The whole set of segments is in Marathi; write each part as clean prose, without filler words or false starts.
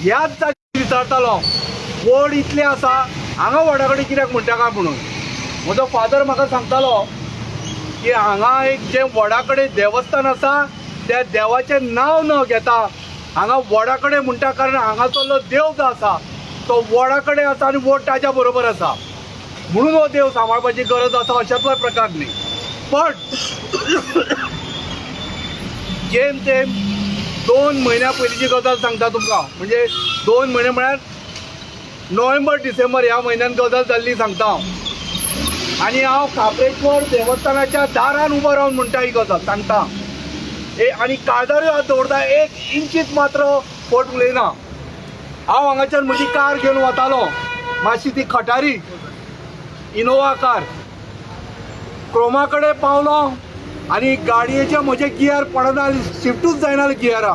ह्याच जागी विचारतालो वड इतले आसा हांगा वडा कडेन कित्याक म्हणटा काय म्हणून. म्हजो फादर म्हाका सांगतालो की हांगा एक जे वडा कडेन देवस्थान आसा त्या देवाचें नांव न घेता हांगा वडा कडेन म्हणटा कारण हांगाचो देव जो आसा तो वडा कडेन आसा आनी वड ताज्या बरोबर आसा म्हणून हो देव सांबाळपाची गरज आसा अशातलो प्रकार न्ही. पण जेम तेम 2 म्हयन्या पयलींची गजाल सांगता तुमकां. म्हणजे 2 म्हयने म्हळ्यार नोव्हेंबर डिसेंबर ह्या म्हयन्यान गजाल जाल्ली सांगता हांव. आनी हांव खापरेश्वर देवस्थानाच्या दारान उबो रावन म्हणटा ही गजाल सांगता. आनी काळजारी हात दवरता 1 इंचीच मात्र फट उलयना. हांव हांगाच्यान म्हजी कार घेवन वतालो मातशी ती खटारी इनोवा कार क्रोमा कडेन पावलो आनी गाडयेचे म्हजे गियर पडना शिफ्टूच जायना गियरा.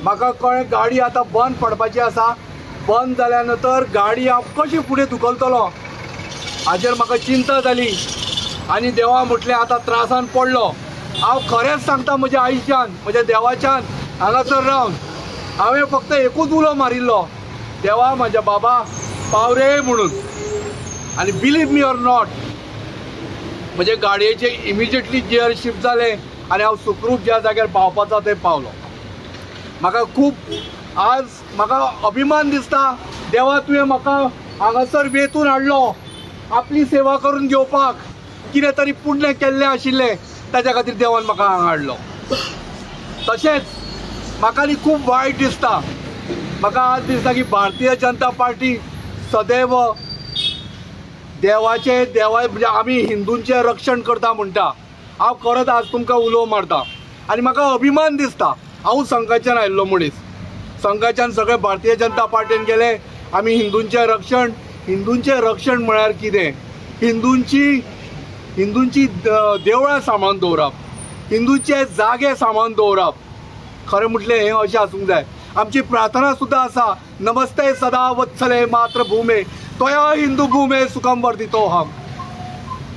म्हाका कळ्ळें गाडी आतां बंद पडपाची आसा. बंद जाल्या नंतर गाडी हांव कशी फुडें धुकलतलो हाजेर म्हाका चिंता जाली. आनी देवा म्हटलें आतां त्रासान पडलो. हांव खरेंच सांगता म्हज्या आयुश्यान म्हज्या देवाच्यान हांगासर रावन हांवें फक्त एकूच उलो मारिल्लो देवा म्हाज्या बाबा पाव रे म्हणून. आनी बिलीव मी ऑर नॉट म्हजे गाडयेचे इमिजिएटली गियर शिफ्ट जाले आनी हांव सुखरूप ज्या जाग्यार पावपाचो थंय पावलो. म्हाका खूब आज म्हाका अभिमान दिसता देवा तुवें म्हाका हांगासर वेचून हाडलो आपली सेवा करून घेवपाक. कितें तरी पुण्य केल्लें आशिल्लें ताच्या खातीर देवान म्हाका हांगा हाडलो. तशेंच म्हाका न्ही खूब वायट दिसता. म्हाका आज दिसता की भारतीय जनता पार्टी सदैव देवा म्हणजे आमी हिंदूंचें रक्षण करता म्हणटा. हांव खरोच आज तुमकां उलो मारता आनी म्हाका अभिमान दिसता हांव संघाच्यान आयिल्लो मनीस. संघाच्यान सगळे भारतीय जनता पार्टीन गेले आमी हिंदूंचें रक्षण म्हळ्यार कितें हिंदूंची देवळां सांबाळून दवरप हिंदूंचे जागे सांबाळून दवरप. खरें म्हटलें हें अशें आसूंक जाय. आमची प्रार्थना सुद्दां आसा नमस्ते सदा वत्सले मातृभूमे त्वया हिंदू भूमे सुखम वर्धितोहम.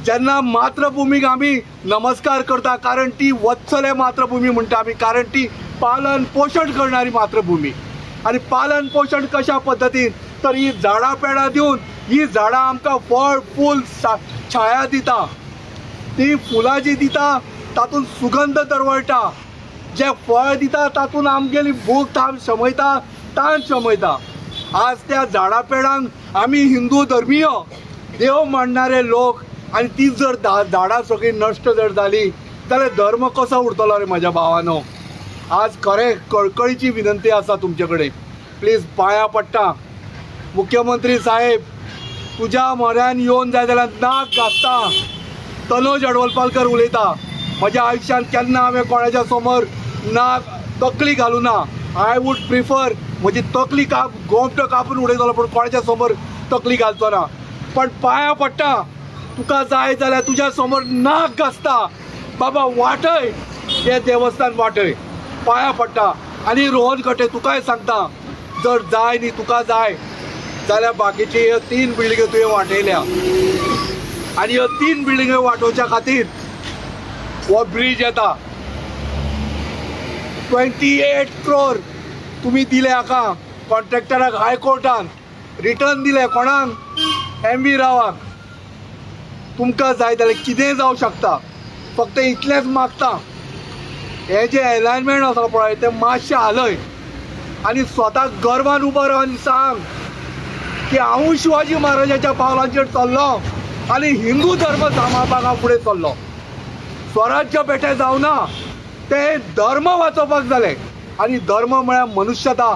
जेन्ना मातृभूमीक आमी नमस्कार करता कारण ती वत्सले मातृभूमी म्हणटा आमी कारण ती पालन पोशण करणारी मातृभूमी. आनी पालन पोशण कशा पद्दतीन तर ही झाडां पेडां दिवन ही झाडां आमकां फळ फूल छाया दिता. ती फुलां जी दिता तातूंत सुगंध दरवळटा. जे फळ दिता तातूंत आमगेली भूक ताण शमयता. आज त्या झाडां पेडांक आमी हिंदू धर्मीय देव मानणारे लोक आनी ती जर झाडां सगळीं नश्ट जर जाली जाल्यार धर्म कसो उरतलो रे म्हाज्या भावानो. आज खरें कळकळीची विनंती आसा तुमचे कडेन प्लीज पांयां पडटा मुख्यमंत्री साहेब तुज्या म्हऱ्यान येवन जाय जाल्यार नाक घासता. तनोज अडवलपालकर उलयता. म्हज्या आयुश्यान केन्ना हांवें कोणाच्या समोर नाक तकली घालूं ना. आय वूड प्रिफर म्हजी तकली गोमटो कापून उडयतलो पूण कोणाच्या समोर तकली घालचो ना. पण पांयां पडटा तुका जाय जाल्यार तुज्या समोर नाक घासता. बाबा वाटय हें देवस्थान वाटय पांयां पडटा. आनी रोहन कटे तुकाय सांगता जर जाय न्ही तुका जाय जाल्यार बाकीची ह्यो 3 बिल्डिंग्यो तुवें वाटयल्या आनी ह्यो 3 बिल्डिंग्यो वाटोवच्या खातीर हो ब्रिज येता. 28 crore तुमी दिले हाका कॉन्ट्रॅक्टराक हायकोर्टान रिटर्न दिले कोणाक MV रावाक. तुमकां जाय जाल्यार कितेंय जावं शकता. फक्त इतलेंच मागता हें जें अलायनमेंट आसा पळय तें मातशें हालय आनी स्वताक गर्वान उबो राव आनी सांग की हांव शिवाजी महाराजाच्या पावलांचेर चल्लो आनी हिंदू धर्म सांबाळपाक हांव फुडें चल्लो. स्वराज्य बेठें जावना तें धर्म वाचोवपाक जालें आनी धर्म म्हळ्यार मनुश्यता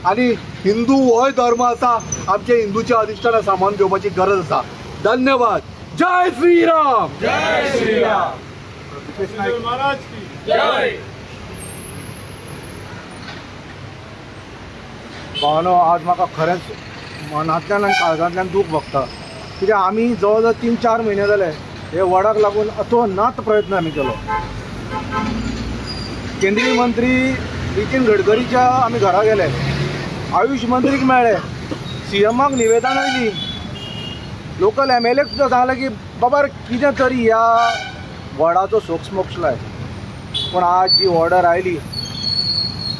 आनी हिंदू होय धर्म आसा. आमचे हिंदूचे अधिष्ठानां सांबाळून घेवपाची गरज आसा. धन्यवाद. जय श्रीराम. जय श्रीराम. महाराज की जय. भावनो आज म्हाका खरेंच मनांतल्यान आनी काळजांतल्यान दूख भोगता कित्याक आमी जवळ जवळ 3-4 म्हयने जाले हे वडाक लागून अतोनात प्रयत्न आमी केलो. केंद्रीय मंत्री नितीन गडकरीच्या आमी घरा गेले आयुष मंत्रीक मेळ्ळे CMाक निवेदन आयली लोकल MLAक सुद्दां सांगलें की बाबा कितें तरी ह्या वडाचो सोक्समोक्ष लाय. पूण आज जी ऑर्डर आयली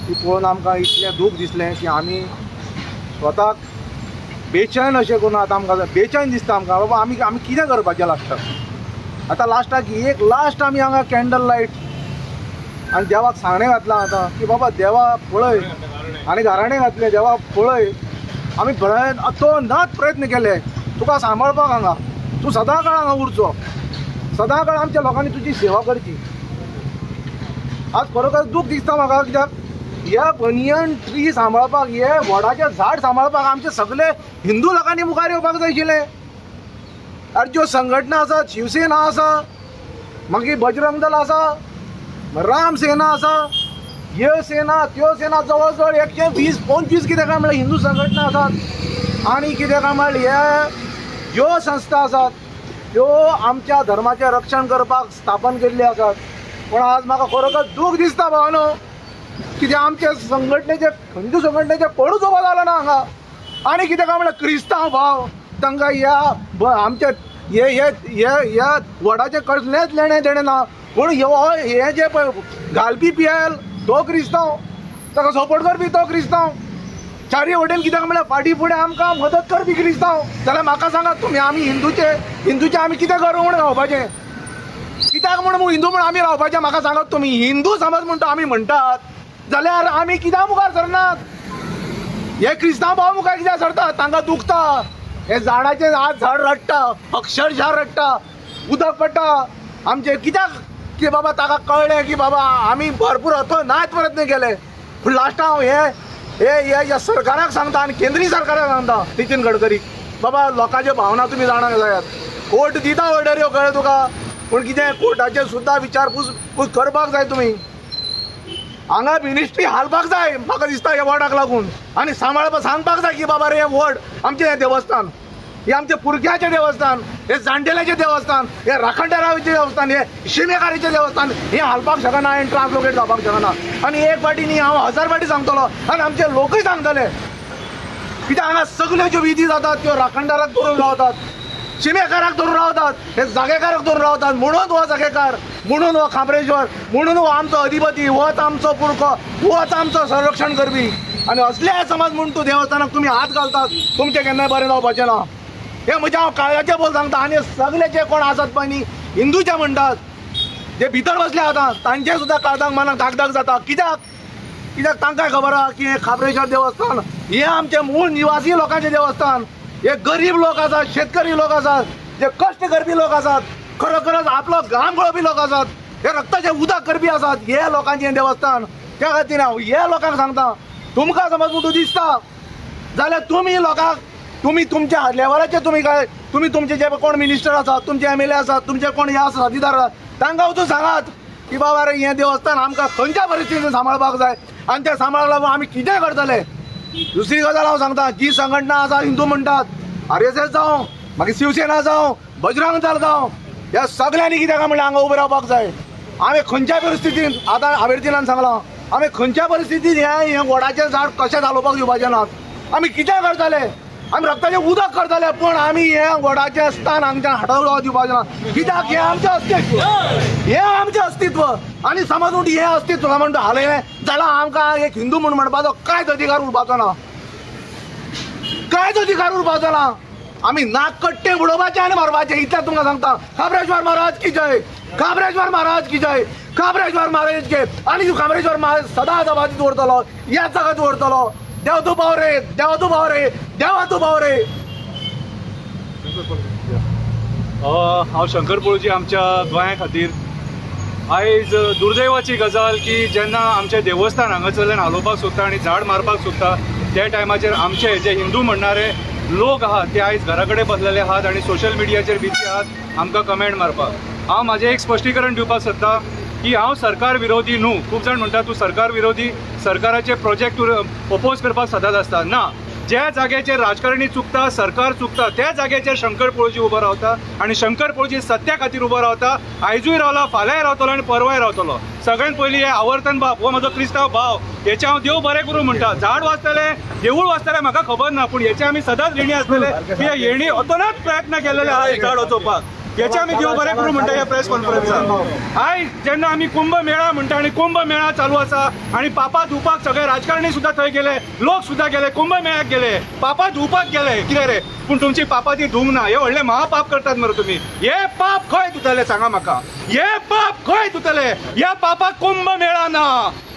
ती पळोवन आमकां इतलें दूख दिसलें की आमी स्वताक बेचैन अशें करून आतां आमकां बेचैन दिसता आमकां बाबा आमी आमी कितें करपाचें लास्टाक आतां लास्टाक एक लास्ट आमी हांगा कॅन्डल लायट आनी देवाक सांगणें घातलां आतां की बाबा देवा पळय आनी घराणें घातलें देवा पळय आमी अतोनात प्रयत्न केले तुका सांबाळपाक हांगा तूं सदां काळ हांगा उरचो सदां काळ आमच्या लोकांनी तुजी सेवा करची आज खरोखर दूख दिसता म्हाका कित्याक ह्या बनियन ट्री सांबाळपाक हे वडाचें झाड सांबाळपाक आमचे सगळे हिंदू लोकांनी मुखार येवपाक जाय आशिल्लें आनी ज्यो संघटना आसात शिवसेना आसा मागीर बजरंग दल आसा राम सेना आसा ह्यो सेना त्यो सेना जवळ जवळ 120-125 कितें काय म्हणल्यार हिंदू संघटना आसात आनी कितें काय म्हणल्यार ह्या ज्यो संस्था आसात त्यो आमच्या धर्माचें रक्षण करपाक स्थापन केल्ले आसात पण आज म्हाका खरोखर दूख दिसता भावानो कित्याक आमचे संघटनेचे हिंदू संघटनेचे पडूच उबो जालो ना हांगा आनी कितें काय म्हणल्यार क्रिस्तांव भाव तांकां ह्या आमचे ह्या वडाचें कसलेंच लेणें देणें ना पूण हे जे पळय घालपी पियेल तो क्रिस्तांव ताका सपोर्ट करपी तो क्रिस्तांव चारी वटेन कित्याक म्हणल्यार फाटीं फुडें आमकां मदत करपी क्रिस्तांव जाल्यार म्हाका सांगात तुमी आमी हिंदूचे आमी कितें करूं म्हूण रावपाचें कित्याक म्हूण हिंदू म्हूण आमी रावपाचें म्हाका सांगात तुमी हिंदू समज म्हणटा आमी म्हणटात जाल्यार आमी कित्याक मुखार सरनात हे क्रिस्तांव भाव मुखार कित्याक सरतात तांकां दुखता हे झाडाचें आज झाड रडटा अक्षरशः रडटा उदक पडटा आमचे कित्याक की बाबा ताका कळ्ळें की बाबा आमी भरपूर अतोनात प्रयत्न केले पूण लास्ट हांव हे सरकाराक सांगता आनी केंद्रीय सरकाराक सांगता नितीन गडकरीक बाबा लोकांच्यो भावना तुमी जाणा जायात कोर्ट दिता ऑर्डर ह्यो कळ्ळें तुका पूण कितें कोर्टाचेर सुद्दां विचारपूस करपाक जाय तुमी हांगा मिनिस्ट्री हालपाक जाय म्हाका दिसता ह्या वॉर्डाक लागून आनी सांबाळपाक सांगपाक जाय की बाबा रे हे वॉर्ड आमचें हें देवस्थान हे आमचे पुरक्याचें देवस्थान हे जाणटेल्याचें देवस्थान हे राखणदाराचें देवस्थान हे शिमेकारीचें देवस्थान हें हालपाक शकना हांवें ट्रान्सलोकेट जावपाक शकना आनी एक फावटी न्ही हांव 1000 फावटी सांगतलो आनी आमचे लोकूय सांगतले कित्याक हांगा सगल्यो ज्यो विधी जातात त्यो राखणदाराक धरून रावतात शिमेकाराक धरून रावतात हे जागेकाराक धरून रावतात म्हणून हो जागेकार म्हणून हो खांबरेश्वर म्हणून हो आमचो अधिपती होच आमचो पुरको होच आमचो संरक्षण करपी आनी असले समज म्हूण तूं देवस्थानाक तुमी हात घालतात तुमचें केन्नाय बरें जावपाचें ना हे म्हजें हांव काळजाचें बोल सांगता आनी सगळे जे कोण आसात पळय न्ही हिंदूचे म्हणटात जे भितर बसले आतां तांचे सुद्दां काळजाक मनाक धाकधाक जाता कित्याक तांकांय खबर आहा की हे खांबरेश्वर देवस्थान हे आमचे मूळ निवासी लोकांचें देवस्थान हे गरीब लोक आसात शेतकरी लोक आसात जे कश्ट करपी लोक आसात खरोखरच आपलो घाम गळोवपी लोक आसात हे रक्ताचें उदक करपी आसात हे लोकांचें देवस्थान त्या खातीर हांव हे लोकांक सांगता तुमकां समज म्हणून दिसता जाल्यार तुमी लोकांक तुमी तुमच्या लेवलाचे तुमी तुमचे जे कोण मिनिस्टर आसात तुमचे MLA आसात तुमचे कोण हे आसात अधिकार आसात तांकां वचून सांगात की बाबा रे हें देवस्थान आमकां खंयच्या परिस्थितीन सांबाळपाक जाय आनी तें सांबाळपाक लागून आमी कितें करतले दुसरी गजाल हांव सांगता जी संघटना आसा हिंदू म्हणटात RSS जावं मागीर शिवसेना जावं बजरंग दल जावं ह्या सगळ्यांनी कितें काय म्हणलें हांगा उबें रावपाक जाय आमी खंयच्याय परिस्थितीन आतां हावेरतीनान सांगलां आमी खंयच्या परिस्थितीन हें वडाचें झाड कशें घालोवपाक दिवपाचें नात आमी कितें करतले आमी रक्ताचें उदक करतले पूण आमी हें वडाचें स्थान हांगच्यान हटोवपाक दिवपाचें ना कित्याक हें आमचें अस्तित्व आनी समज म्हणटा हें अस्तित्व म्हणटा हालें जाल्यार आमकां एक हिंदू म्हूण म्हणपाचो कांयच अधिकार उरपाचो ना आमी नाक कट्टे उडोवपाचें आनी मारपाचें इतलें तुमकां सांगता खांबरेश्वर महाराज की जय खांबरेश्वर महाराज की जय खांबरेश्वर महाराज की आनी खांबरेश्वर महाराज सदां जबाबदारी दवरतलो ह्याच जागा दवरतलो देव तूं पाव रे देवा तूं पाव रे हांव शंकर पळोवची आमच्या गोंया खातीर आयज दुर्दैवाची गजाल की जेन्ना आमचें देवस्थान हांगासरल्यान हालोवपाक सोदता आनी झाड मारपाक सोदता त्या टायमाचेर आमचे जे हिंदू म्हणणारे लोक आहात ते आयज घरा कडेन बसलेले आहात आनी सोशल मिडियाचेर बिजी आहात आमकां कमेंट मारपाक हांव म्हाजें एक स्पश्टीकरण दिवपाक सोदतां की हांव सरकार विरोधी न्हू खूब जाण म्हणटा तूं सरकार विरोधी सरकाराचे प्रोजेक्ट तूं ओपोज करपाक सदांच आसता ना ज्या जाग्याचेर राजकारणी चुकता सरकार चुकता त्या जाग्याचेर शंकर पळोवची उबो रावता आनी शंकर पळोवची सत्या खातीर उबो रावता आयजूय रावला फाल्यांय रावतलो आनी परवाय रावतलो सगळ्यात पयलीं हे आवर्तन बाब हो म्हजो क्रिस्तांव भाव हेचे हांव देव बरें करूं म्हणटा झाड वाचतले देवूळ वाचतले म्हाका खबर ना पूण हेचे आमी सदांच येणी आसतले की हे येणी अतोनात प्रयत्न केलेले आहा हे झाड वाचोवपाक हेचे आमी देव बरें करूं म्हणटा ह्या प्रेस कॉन्फरन्सात. आयज जेन्ना आमी कुंभ मेळा म्हणटा आनी कुंभ मेळा चालू आसा आनी पापा धुवपाक सगळे राजकारणी सुद्दां थंय गेले, लोक सुद्दां गेले, कुंभ मेळ्याक गेले, पापा धुवपाक गेले. कितें रे पूण तुमची पापा ती धुवंक ना. हे व्हडले महापाप करतात मरे तुमी. हे पाप खंय धुतले सांगा म्हाका. हे पाप खंय धुतले. ह्या पापाक कुंभ मेळा ना.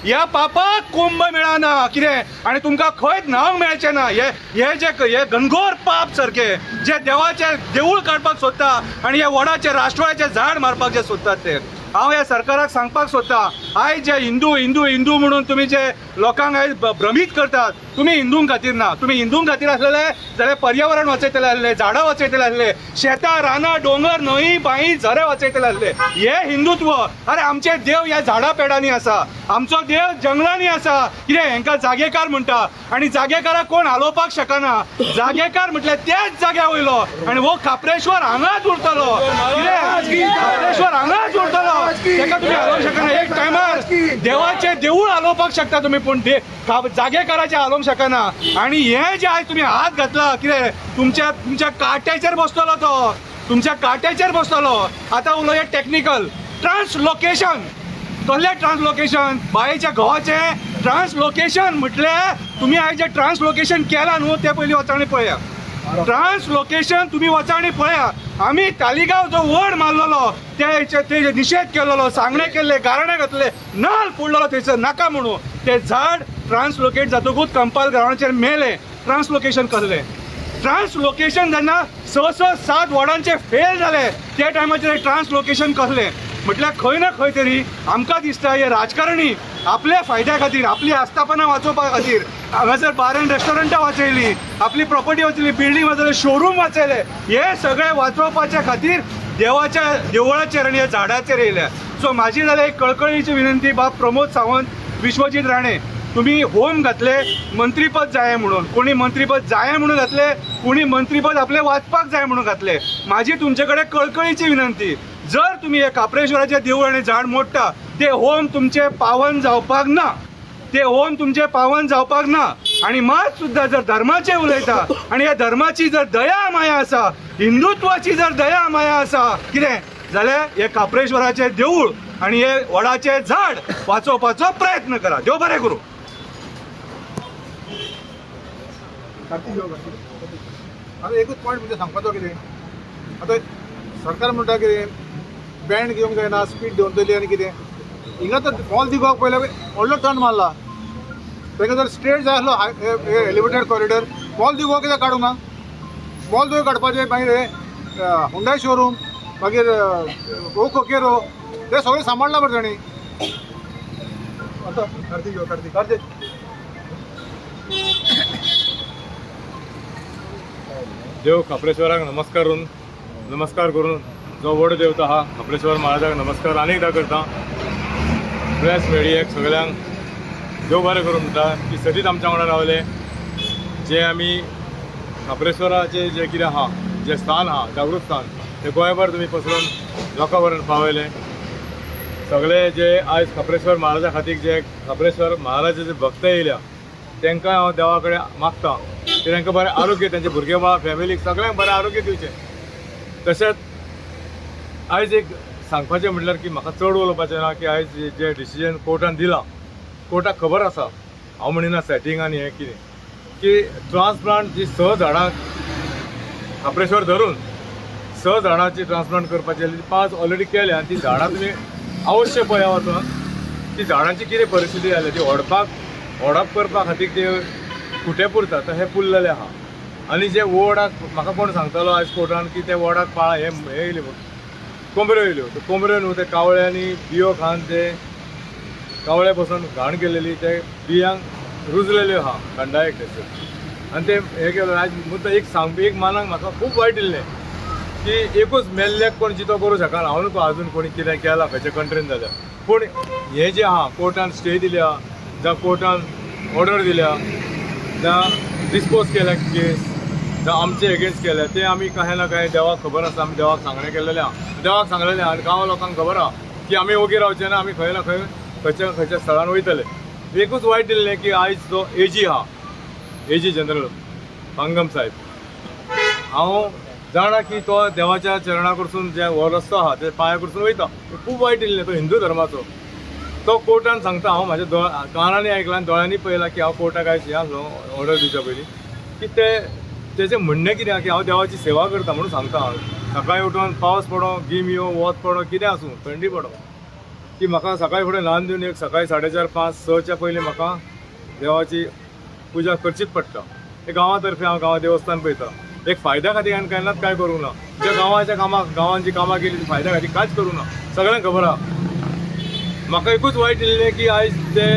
ह्या पापाक कुंभ मेळा ना. कितें आनी तुमकां खंयच न्हावंक मेळचें ना. हे घनघोर पाप सारके जे देवाचे देवूळ काडपाक सोदता आनी हे वडाचे राष्ट्रवाचे झाड मारपाक जे सोदतात ते. हांव ह्या सरकाराक सांगपाक सोदता, आयज जे हिंदू हिंदू हिंदू म्हणून तुमी जे लोकांक आयज भ्रमीत करतात, तुमी हिंदूंक खातीर ना. तुमी हिंदूंक खातीर आसलेले जाल्यार पर्यावरण वाचयतले आसले, झाडां वाचयतले आसले, शेतां रानां डोंगर न्हंय बांय झरे वाचयतले आसले. हे हिंदुत्व. अरे आमचे देव ह्या झाडां पेडांनी आसा, आमचो देव जंगलांनी आसा. कितें हांकां जागेकार म्हणटा आनी जागेकाराक कोण हालोवपाक शकना. जागेकार म्हटल्यार तेच जाग्या वयलो आनी हो खापरेश्वर हांगाच उरतलो. कितें खापरेश्वर हांगाच उरतलो. ताका तुमी हालोवंक शकना. एक टायमार देवाचे देवूळ हालोवपाक शकता तुमी पूण जागेकाराचे हालोवंक शकना. आनी हे जे आयज तुमी हात घातला, कितें तुमच्या काट्याचेर बसतलो तो, तुमच्या काट्याचेर बसतलो. आतां उलय टेक्निकल ट्रान्सलोकेशन. कसलें ट्रान्सलोकेशन? बायेच्या घोवाचे ट्रान्सलोकेशन म्हटल्यार तुमी आयज जे ट्रान्सलोकेशन केलां न्हू ते पयलीं वचांनी पळया. ट्रान्सलोकेशन तुमी वचांनी पळया. आमी तालिगांव जो वड मारलेलो ते निशेध केलेलो, सांगणे केल्ले, गाराणे घातले, नाल फोडलेलो थंयसर नाका म्हणून. ते झाड ट्रान्सलोकेट जातकूच कंपाल ग्रावंडाचेर मेले. ट्रान्सलोकेशन कसलें? ट्रान्सलोकेशन जेन्ना 6-7 वडांचे फेल जाले त्या टायमाचेर ट्रान्सलोकेशन कसलें म्हटल्यार खंय ना खंय तरी आमकां दिसता हे राजकारणी आपल्या फायद्या खातीर, आपली आस्थापना वाचोवपा खातीर हांगासर बार एंड रेस्टॉरंटां वाचयलीं, आपली प्रॉपर्टी वाचयली, बिल्डींग वाचयले, शोरूम वाचयले. हे सगळे वाचोवपाच्या खातीर देवाच्या देवळाचेर आनी ह्या झाडाचेर येयल्या. सो म्हाजी जाल्यार एक कळकळीची विनंती, बाब प्रमोद सावंत, विश्वजीत राणे, तुम्ही होम घातले मंत्रीपद जाय म्हणून, कोणी मंत्रीपद जाय म्हणून घातले, कोणी मंत्रीपद आपले वाचपाक जाय म्हणून घातले. माझी तुमचे कडेन कळकळीची विनंती, जर तुम्ही हे काप्रेश्वराचे देवूळ आनी झाड मोडटा ते होम तुमचे पावन जावपाक ना. ते होम तुमचे पावन जावपाक ना. आणि मात सुद्धा जर धर्माचे उलयता आणि ह्या धर्माची जर दया माया आसा, हिंदुत्वाची जर दया माया आसा, कितें जाल्यार हे काप्रेश्वराचे देवूळ आणि हे वडाचे झाड वाचोवपाचो प्रयत्न करा. देव बरें करूं. आता एकूच पॉयंट म्हणजे सांगपाचो कितें, आता सरकार म्हणटा कितें बँड घेवंक जायना, स्पीड देंवतली आनी कितें. हिंगा तर मॉल दिवपाक पयले व्हडलो टर्न मारला. ताका जर स्ट्रेट जाय आसलो एलिवेटेड कॉरिडर, मॉल दिवपाक कित्याक काडूंक ना? मॉल दिवं काडपाचें, मागीर हुंडाय शोरूम, मागीर ओ कोकेरो, ते सगळें सांबाळला बरें ताणी. आता कार्तिक यो, कार्तिक देव काप्रेश्वराक नमस्कार करून जो व्हड देवता हा काप्रेश्वर महाराजाक नमस्कार अनेकदा करता. प्रेस मिडियाक सगळ्यांक देव बरें करून म्हणटा की सदींच आमच्या वांगडा रावले. जे आमी काप्रेश्वराचे जे कितें आहा, जे स्थान आहा जागृत स्थान, ते गोंयभर तुमी पसरून लोकां पर्यंत पावयले. सगळे जे आयज काप्रेश्वर महाराजा खातीर जे काप्रेश्वर महाराजाचे जे भक्त येयल्या तांकां हांव देवा कडेन मागता की तांकां बरें आरोग्य, तांचे भुरगे बाळ फॅमिलीक सगळ्यांक बरें आरोग्य दिवचें. तशेंच आयज एक सांगपाचें म्हटल्यार की म्हाका चड उलोवपाचें ना की आयज जे डिसिजन कोर्टान दिलां, कोर्टाक खबर आसा, हांव म्हणिना सेटींग आनी हें कितें, की ट्रान्सप्लांट जी 6 झाडां काप्रेश्वर धरून 6 झाडांची ट्रान्सप्लांट करपाची 5 ऑलरेडी केल्या. आनी ती झाडां तुमी अवश्य पळया वचून ती झाडांची कितें परिस्थिती जाल्या, ती ओडप करपा खातीर ते कुठे पुरता हे पुल्लले आहा. आनी जे वडाक म्हाका कोण सांगतालो आयज कोर्टान की ते वडाक पाळा हे येयले कोंबऱ्यो येयल्यो, कोंबऱ्यो न्हू ते कावळ्यांनी बियो खावन ते कावळे बसून घाण केलेली ते बियांक रुजलेल्यो आहा थंडायेक थंयसर. आनी ते हे केलें आयज मुद्दा एक मानाक म्हाका खूब वायट दिल्लें की एकूच मेल्ल्याक कोण जितो करूं शकना. हांव न्हू आजून कोणी कितें केलां खंयच्या कंट्रीन जाल्यार, पूण हे जे आहा कोर्टान स्टे दिल्या, जावं कोर्टान ऑर्डर दिल्या, जावं डिस्पोज केल्या केस, जावं आमचे एगेन्स्ट केल्या, ते आमी कांय ना कांय देवाक खबर आसा. आमी देवाक सांगणें केल्लेलें आहा, देवाक सांगलेलें आहा. आनी गांव लोकांक खबर आहा की आमी ओगी रावचे ना, आमी खंय ना खंय खंयच्या स्थळान वयतले. एकूच वायट दिल्लें की आयज जो एजी आहा, एजी जनरल पांगम साहेब, हांव जाणा की तो देवाच्या चरणा कडसून जे हो रस्तो आहा ते पांया कडसून वयता. खूब वायट इल्लें तो हिंदू धर्माचो. तो कोर्टान सांगता, हांव म्हाज्या कानांनी आयकलां आनी दोळ्यांनी पळयलां की हांव कोर्टाक आयची ऑर्डर दिवच्या पयलीं की तेजें म्हणणें कितें की हांव देवाची सेवा करता म्हणून सांगता. हांव सकाळीं उठून पावस पडो, गिम यो, वत पडो, कितें आसूं, थंडी पडो, की म्हाका सकाळीं फुडें ल्हान दिवन एक सकाळीं 4:30, 5, 6च्या पयलीं म्हाका देवाची पुजा करचीच पडटा. हे गांवातर्फे हांव गांवा देवस्थान पळयता. एक फायद्या खातीर हांवें केन्नाच काय करूंक ना. ज्या गांवाच्या गांवांत जी कामां केली ती फायद्या खातीर कांयच करूंक ना. सगळ्यांक खबर आहा. म्हाका एकूच वायट इल्लें की आयज ते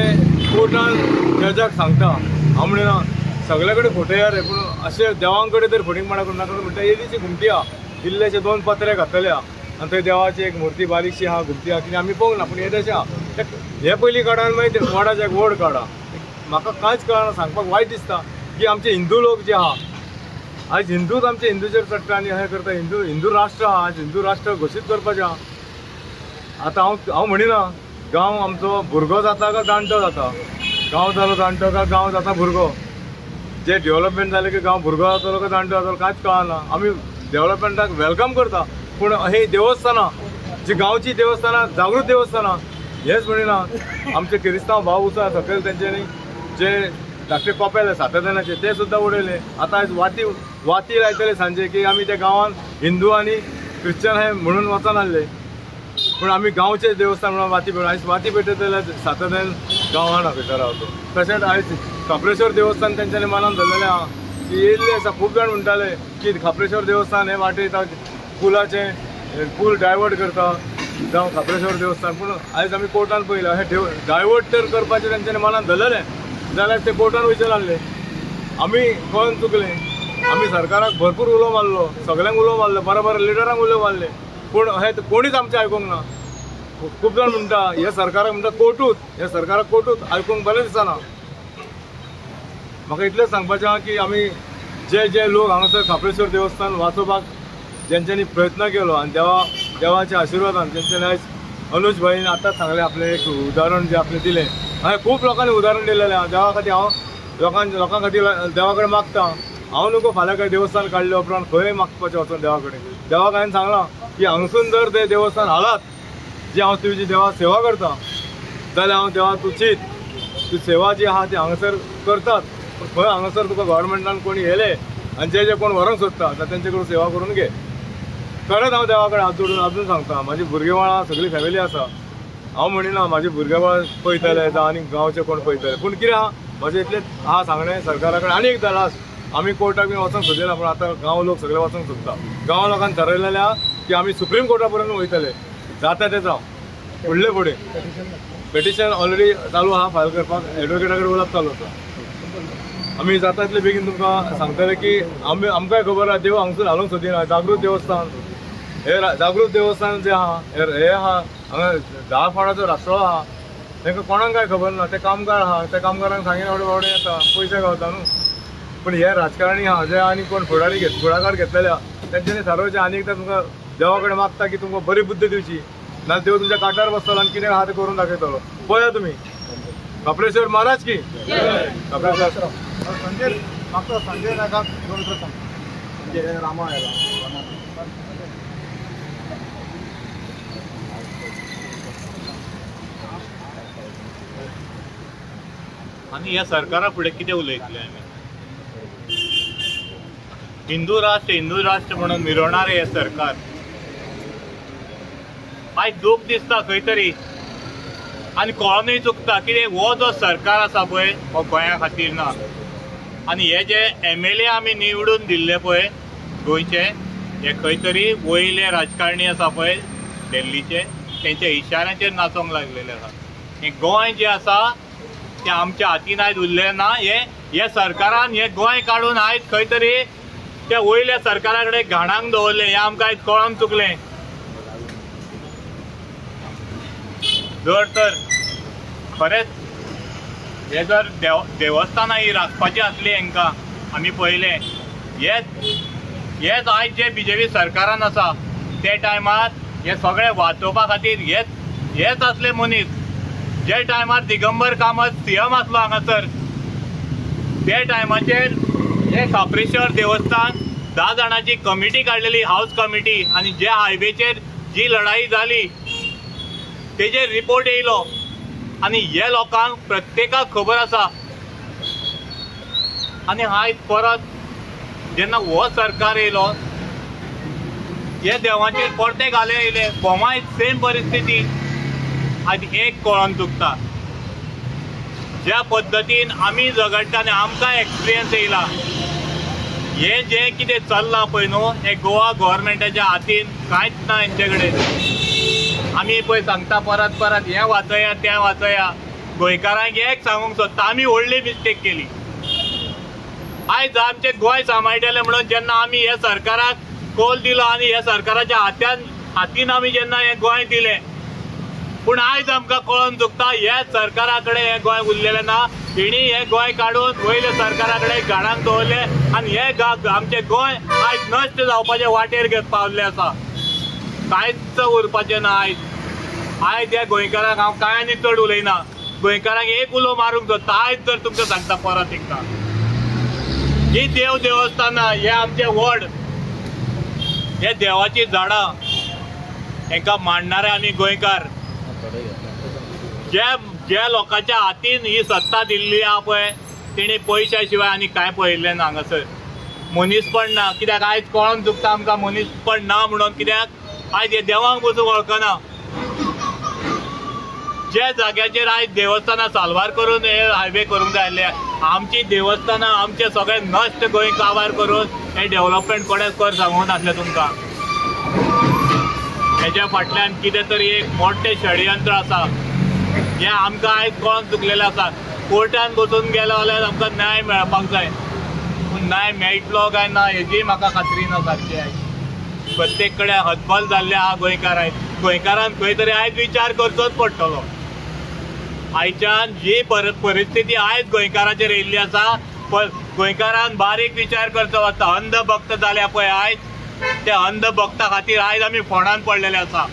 कोर्टान जजाक सांगता, हांव म्हणना सगळे कडेन फोटयया रे, पूण अशें देवां कडेन तर फटींगपणां करूं नाका. म्हणटा येदीची घुमटी आहा, इल्लेशे 2 पत्रे घातलेले आहा आनी थंय देवाची एक मुर्ती बारीकशी आहा, घुमटी आहा, कितें आमी पळोवंक ना. पूण हे तशें आहा. हे पयलीं काडा आनी मागीर वडाचे एक व्हड काडा. म्हाका कांयच कळना. सांगपाक वायट दिसता की आमचे हिंदू लोक जे आहा, आयज हिंदूच आमचे हिंदूचेर चडटा आनी हें करता. हिंदू राष्ट्र आहा, आयज हिंदू राष्ट्र घोशीत करपाचें आहा. आतां हांव म्हणिना गांव आमचो भुरगो जाता काय जाणटो जाता, गांव जालो जाणटो काय गांव जाता भुरगो. जे डेव्हलपमेंट जालें की गांव भुरगो जातलो काय जाणटो जातलो कांयच कळना. आमी डेव्हलपमेंटाक वेलकम करता, पूण हे देवस्थानां जी गांवची देवस्थानां, जागृत देवस्थानां, हेच म्हणिना आमचे क्रिस्तांव भाव उसा सकयल तेंच्यांनी जे धाकटे कोपेले 7 जाणांचे ते सुद्दां उडयले. आतां आयज वाती लायतले सांजे की आमी त्या गांवांत हिंदू आनी क्रिश्चन हे म्हणून वचन आसले, पूण आमी गांवचे देवस्थान म्हणून वाती पेटो. आयज वाती पेटयत जाल्यार 7 गांवांत भितर रावतो. तशेंच आयज खापरेश्वर देवस्थान तेंच्यांनी मनान धरलेलें आहा की येयल्ले आसा. खूब जाण म्हणटाले की खापरेश्वर देवस्थान हे वाटयता, पूल डायवर्ट करता जावं खापरेश्वर देवस्थान. पूण आयज आमी कोर्टान पळयलां हे डायवर्ट तर करपाचें तेंच्यांनी मनान धरलेलें जाल्यार ते कोर्टान वयचे लागले. आमी कळून चुकले. आमी सरकाराक भरपूर उलो मारलो, सगळ्यांक उलो मारलो, बरोबर लिडरांक उलो मारले, पूण हे कोणीच आमचें आयकूंक ना. खूब जाण म्हणटा हे सरकाराक म्हणटा कोर्टूच, हे सरकाराक कोर्टूच आयकूंक बरें दिसना. म्हाका इतलेंच सांगपाचें आहा की आमी जे लोक हांगासर खापरेश्वर देवस्थान वाचोवपाक जेंच्यांनी प्रयत्न केलो आनी देवाच्या आशिर्वादान जेंच्यांनी आयज अनुज भाईन आतांच सांगलें आपलें एक उदाहरण जें आपलें दिलें. हांवें खूब लोकांनी उदाहरण दिलेलें आहा. देवा खातीर हांव लोकां खातीर देवा कडेन मागता. हांव नको फाल्यां खंय देवस्थान काडले उपरांत खंय मागपाचें वचून देवा कडेन. देवाक हांवें सांगलां की हांगसून जर ते देवस्थान हालात जी हांव तुजी देवा सेवा करता जाल्यार हांव देवा तूं चित, ती सेवा जी आहा ती हांगासर करतात. पूण खंय हांगासर तुका गव्हर्मेंटान कोणी येले आनी जे कोण व्हरोंक सोदता जाल्यार तेंचे कडून सेवा करून घे. खरेंच हांव देवा कडेन हात जोडून अजून सांगता. म्हाजी भुरगेंबाळां सगळी फॅमिली आसा. हांव म्हणिना म्हाजी भुरगेंबाळ पळयतले जावं आनी गांवचे कोण पळयतले, पूण कितें आहा म्हाजें इतलें आहा सांगणें सरकारा कडेन. आनी एकदां लास्ट आमी कोर्टाक बी वचोंक सोदिना, पूण आतां गांव लोक सगळे वचोंक सोदता. गांव लोकांनी थारायलेलें आहा की आमी सुप्रीम कोर्टा पर्यंत वयतले. जाता तें जावं, फुडलें पेटिशन ऑलरेडी चालू आहा फायल करपाक. एडवोकेटा कडेन उलोवप चालू आसा. आमी जाता तितले बेगीन तुमकां सांगतले की आमकांय खबर आहा देव हांगसून हालोवंक सोदिना. जागृत देवस्थान हे जागृत देवस्थान जे आहा हे आहा हांगा 10 फाडाचो रासलो आहा. तांकां कोणाक काय खबर ना. ते कामगार आहा, त्या कामगारांक सांगीन बावडे येता, पयशे गावता न्हू. पूण हे राजकारणी आहा जे आनी कोण फुडाकार घेतलेले आहा तेंच्यांनी थारावचें. आनी एकदां तुमकां देवा कडेन मागता की तुमकां बरी बुद्धी दिवची, नाल्यार देव तुमच्या काटार बसतलो आनी कितें आहा तें करून दाखयतलो. पळया तुमी. खापरेश्वर महाराज की खापरेश्वर. संजय नायकाक दोन प्रसंग म्हणजे रामा आयला. आनी ह्या सरकारा फुडें कितें उलयतले आमी? हिंदू राष्ट्र म्हणून मिरवणारें हें सरकार आयज दूख दिसता खंय तरी आनी कळोनूय चुकता कितें हो जो सरकार आसा पळय हो गोंया खातीर ना. आनी हे जे MLA आमी निवडून दिल्ले पळय गोंयचे हे खंय तरी वयले राजकारणी आसा पळय दिल्लीचे तेंच्या इशाऱ्याचेर नाचोंक लागलेले आसा. हें गोंय जें आसा तें आमच्या हातीन आयज उरलें ना. हे सरकारान हें गोंय काडून आयज खंय तरी त्या वयल्या सरकारा कडेन घाणांक दवरलें. हें आमकां आयज कळोन चुकलें. जर तर खरेंच हे जर देवस्थानां ही राखपाची आसली हांकां आमी पळयलें हेच आयज जे BJP सरकारान आसा ते टायमार हे सगळे वाचोवपा खातीर हेच असले मनीस जे टायमार दिगंबर कामत CM आसलो हांगासर ते टायमाचेर हे खापरेश्वर देवस्थान 10 जाणांची कमिटी काडलेली, हाऊस कमिटी, आणि ज्या हायवेचेर जी लढाई जाली तेजेर रिपोर्ट येयलो आणि हे लोकांक प्रत्येकाक खबर आसा. आणि आयज परत जेन्ना हो सरकार येयलो हे देवाचेर परते घाले येयले, बोमाय सेम परिस्थिती. आज एक कळोन चुकता, ज्या पद्दतीन आमी झगडटा आनी आमकां एक्सपिरियन्स येयला, हे जे कितें चल्लां पळय न्हू, हे गोवा गव्हर्मेंटाच्या हातीन कांयच ना हेंचे कडेन. आमी पळय सांगता परत परत हें वाचया तें वाचया. गोंयकारांक एक सांगूंक सोदता, आमी व्हडली मिस्टेक केली. आयज आमचें गोंय सांबाळटलें म्हणून जेन्ना आमी हे सरकाराक कौल दिलो आनी हे सरकाराच्या हातीन आमी जेन्ना हें गोंय दिलें, पूण आयज आमकां कळोन चुकता हे सरकारा कडेन हें गोंय उरलेलें ना. तेणी हें गोंय काडून वयल्या सरकारा कडेन घाणाक दवरलें आनी हें आमचें गोंय आयज नश्ट जावपाचे वाटेर पावल्लें आसा. कांयच उरपाचें ना आयज. आयज ह्या गोंयकारांक हांव कांय आनी चड उलयना, गोंयकारांक एक उलो मारूंक सोदता. आयज जर तुमकां सांगता परत एकदां, ही देवस्थानां, हे आमचे व्हड, हे देवाची झाडां, हांकां मांडणारे आमी गोंयकार. ज्या लोकांच्या हातीन ही सत्ता दिल्ली आहा पळय, तेणी पयशा शिवाय आनी कांय पळयल्लें ना हांगासर. मनीसपण ना. कित्याक आयज कळोन चुकता आमकां मनीसपण ना म्हणून. कित्याक आयज हे देवाक पसून वळखना. ज्या जाग्याचेर आयज देवस्थानां साल्वार करून हे हायवे करूंक जाय आसले, आमची देवस्थानां आमचे सगळे नश्ट गोंय काबार करून हे डेव्हलपमेंट कोणें कर सांगूंक नासलें तुमकां. हेच्या फाटल्यान कितें तरी एक मोठें षडयंत्र आसा, हें आमकां आयज कळोन चुकलेलें आसा. कोर्टान बसून गेलो जाल्यार आमकां न्याय मेळपाक जाय, पूण न्याय मेळटलो काय ना हेजी म्हाका खात्री ना सारकी. आयज प्रत्येक कडेन हतबल जाल्ले आहा गोंयकार. आयज गोंयकारान खंय तरी आयज विचार करचोच पडटलो. आयच्यान जी परिस्थिती आयज गोंयकाराचेर येयल्ली आसा, गोंयकारान बारीक विचार करचो आसता. अंधभक्त जाल्या पळय आयज, त्या अंधभक्ता खातीर आयज आमी फोंडान पडलेले आसा.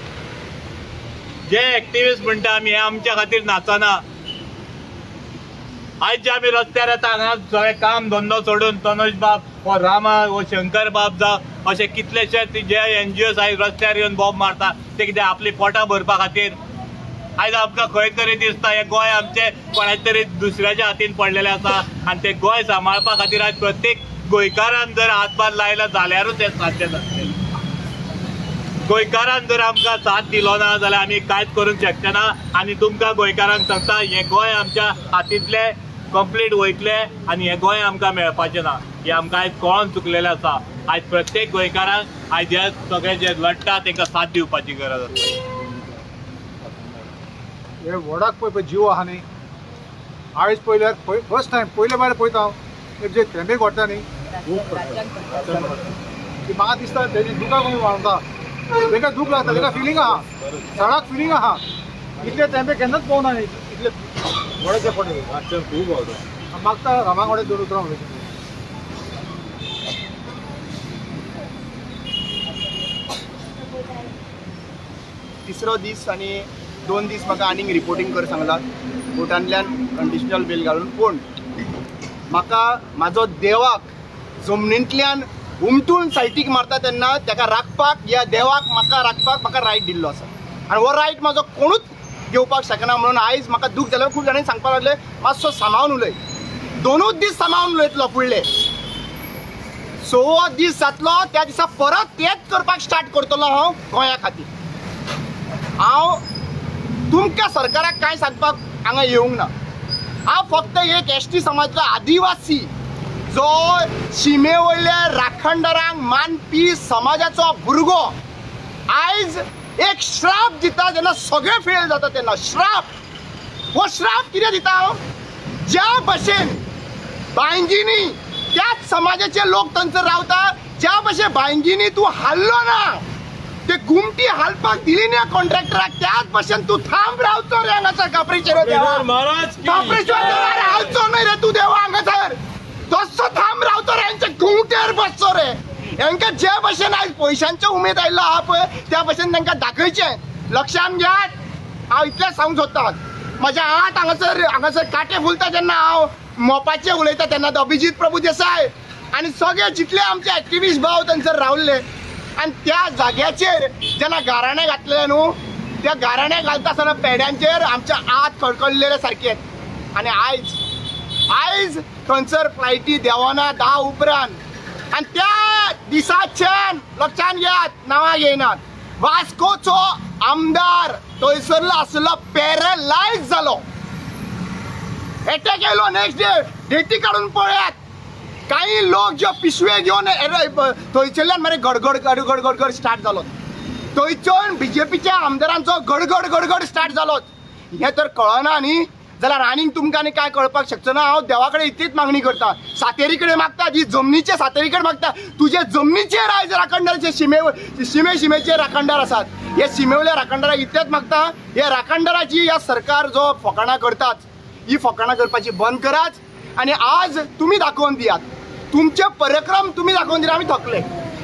जे एक्टिविस्ट म्हणटा आमी, हे आमच्या खातीर नाचना. आयज जे आमी रस्त्यार येता, हांगा सगळे काम धंदो सोडून तनोज बाब वो रामा वो शंकर बाब जावं अशे कितलेशे जे NGOs आयज रस्त्यार येवन बॉब मारता, ते कितें आपली पोटां भरपा खातीर. आयज आमकां खंय तरी दिसता हे गोंय आमचे कोणाच्या तरी दुसऱ्याच्या हातीन पडलेलें आसा, आनी ते गोंय सांबाळपा खातीर आयज प्रत्येक गोंयकारान जर हातभार लायला जाल्यारूच हें साध्य जातलें. गोंयकारान जर आमकां साथ दिलो ना जाल्यार आमी कांयच करूंक शकचे ना. आनी तुमकां गोंयकारांक सांगता, हें गोंय आमच्या हातींतलें कंप्लीट वयतलें आनी हें गोंय आमकां मेळपाचें ना. हें आमकां आयज कळोन चुकलेलें आसा. आयज प्रत्येक गोंयकारांक आयज हे सगळे जे लढटा तांकां साथ दिवपाची गरज आसा. हे वडाक पळय जीव आहा न्ही, आयज पयल्यार फर्स्ट टायम पयले बार पळयता हांव, एक जे थेंबे घडटा न्ही, की म्हाका दिसता तेजी दुखाक कोणी मारता, ताका दूख लागता, ताका फिलींग आहा, झाडाक फिलींग आहा. इतले थेंबे केन्नाच पळोवना न्ही, इतले व्हडाचे पडले. खूब आवडटा. मागता रामा कडेन दवरूं उलयता. तिसरो दीस आनी 2 दीस म्हाका आनीक रिपोर्टींग कर सांगला कोर्टांतल्यान कंडिशनल बेल घालून. पूण म्हाका म्हाजो देवाक जमनींतल्यान उमटून सायटीक मारता तेन्ना ताका राखपाक, ह्या देवाक म्हाका राखपाक म्हाका रायट दिल्लो आसा. आनी हो रायट म्हाजो कोणूच घेवपाक शकना. म्हणून आयज म्हाका दूख जाल्यार खूब जाणांनी सांगपाक लागले मातसो सांबाळून उलय. 2 दीस सांबाळून उलयतलो फुडले. 6वो दीस जातलो, त्या दिसा परत तेच करपाक स्टार्ट करतलो हांव गोंया खातीर. हांव तुमकां सरकाराक कांय सांगपाक हांगा येवंक ना. हांव फक्त एक ST समाजाचो आदिवासी, जो शिमे वयल्या राखणदारांक मानपी समाजाचो भुरगो आयज एक श्राप दिता जेन्ना सगळे फेल जाता तेन्ना. श्राप, हो श्राप कितें दिता हांव? ज्या भशेन बायंगीनी त्याच समाजाचे लोक थंयसर रावता, ज्या भशेन बायंगीनी तूं हाल्लो ना, ते घुमटी हालपाक दिली ना कॉन्ट्रॅक्टराक, त्याच भशेन तू थांब रावचो रे हांगासर कापरेचेर. कापरेचेर रावचो न्हय रे तूं देवा हांगासर. तसो थांब रावचो रे, हेंच्या घुमट्यार बसचो रे. हेंकां जे भशेन आयज पयशांचो उमेद आयिल्लो आहा पळय, त्या भशेन तांकां दाखयचें. लक्षांत घेयात. हांव इतलेंच सांगूंक सोदतां, म्हज्या हांगासर काटे फुलता जेन्ना हांव मोपाचें उलयता तेन्ना अभिजीत प्रभू देसाय आणि सगळे जितले आमचे ॲक्टिव्हिस्ट भाव थंयसर रावल्ले आणि त्या जाग्याचेर जेन्ना गाराणे घातले न्हू त्या गाराणे घालता आसतना पेड्यांचेर आमच्या हात कडकडलेले सारखे आणि आयज थंयसर फ्लायटी देवाना 10 उपरांत आणि त्या दिसाच्यान लक्षात घेयात नांवां घेयनात वास्कोचो आमदार थंयसरलो आसलो पॅरलायज जालो एटॅक येयलो नेक्स्ट डे डेटी काडून पळयात काही लोक ज्यो पिशवे घेवन थंयसरल्यान मरे गडगड गडगड गडगड स्टार्ट जालो थंयच्यान बीजेपीच्या आमदारांचो गडगड गडगड स्टार्ट जालो हें तर कळना न्ही जाल्यार आनीक तुमकां आनी काय कळपाक शकचो ना हांव देवा कडेन इतलीच मागणी करता सातेरी कडेन मागता जी जमनीचे सातेरी कडेन मागता तुजे जमनीचेर आयज राखणदाराचे शिमेचेर राखणदार आसात हे शिमेवल्या राखणदाराक इतलेंच मागता हे राखणदाराची ह्या सरकार जो फकाणां करतात ही फकाणां करपाची बंद करात आणि आज तुम्ही दाखोवन दियात तुमचे पराक्रम तुम्ही दाखोवन दिले आमी थकले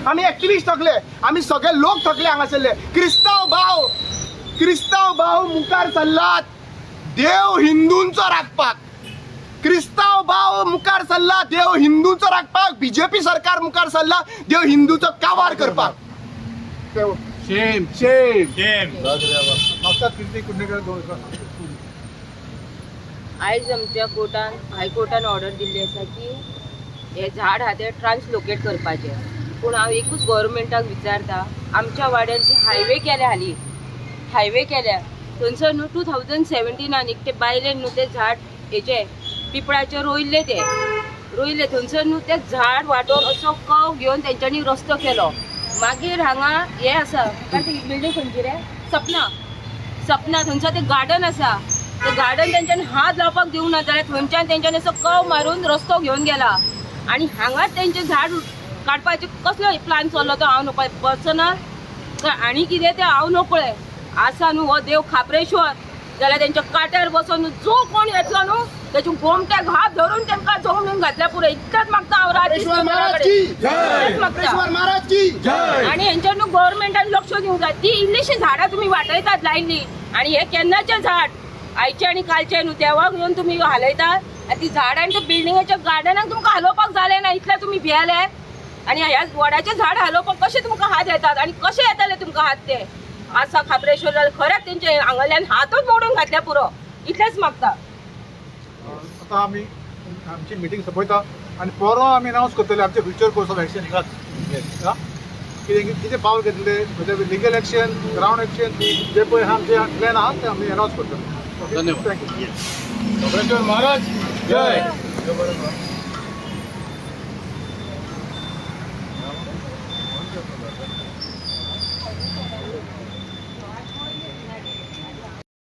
आमी एक्टिविस्ट थकले आमी सगळे लोक थकले हांगासरले क्रिस्तांव भाव मुखार चल्लात देव हिंदूंचो राखपाक क्रिस्तांव भाव मुखार चल्ला देव हिंदूंचो राखपाक बीजेपी सरकार मुखार चल्ला देव हिंदूंचो काबार करपाक शेम शेम आयज आमच्या कोर्टान हायकोर्टान ऑर्डर दिल्ली आसा की हे झाड हा ते ट्रान्सलोकेट करपाचें पूण हांव एकूच गव्हर्मेंटाक विचारता आमच्या वाड्यार जी हायवे केल्या थंयसर न्हू 2017 एक ते बायलेन न्हू ते झाड हेचे पिपळाचे रोयल्ले थंयसर न्हू ते झाड वाटोवन असो कव घेवन तेंच्यांनी रस्तो केलो मागीर हांगा हे आसा काय ती बिल्डींग खंयची रे सपना थंयसर ते गार्डन आसा ते गार्डन तेंच्यांनी हात लावपाक दिवंक ना जाल्यार थंयच्यान तेंच्यांनी असो कव मारून रस्तो घेवन गेला आणि हांगाच तेंचे झाड काडपाचे कसलो प्लान चल्लो तो हांव नको पर्सनल काय आनी कितें तें हांव नकळें आसा न्हू हो देव खापरेश्वर जाल्यार तेंच्या काट्यार बसून जो कोण येतलो न्हू तेचे गोमट्याक हात धरून तेंकां जमनीन घातल्या पुरो इतलेंच मागता हांव आनी हेंचेर न्हू गव्हर्मेंटान लक्ष दिवंक जाय ती इल्लीशी झाडां तुमी वाटयतात लायल्ली आणि हे केन्नाचें झाड आयचे आणि कालचे न्हू तेव्हा घेवन तुमी हालयतात आनी ती झाड आनी त्या बिल्डिंगाच्या गार्डनाक तुमकां हालोवपाक जालें ना इतलें तुमी भियेले आनी ह्या वडाचें झाड हालोवपाक कशें तुमकां हात येतात आनी कशें येताले तुमकां हात ते आसा खापरेश्वर जाल्यार खरेंच तेंचे हांगाल्यान हातूच मोडून घातल्या पुरो इतलेंच मागता आतां आमी आमची मिटींग सोंपयता आनी परवा आमी अनावन्स करतले आमचे फ्युचर कोर्स ऑफ एक्शन हिंगाच कितें पावल घेतले म्हणजे लिगल एक्शन ग्राउंड एक्शन जे पळय आमचे प्लॅन आहा ते आमी अनावन्स करतले धन्यवाद थँक्यू खबरेश्वर महाराज जय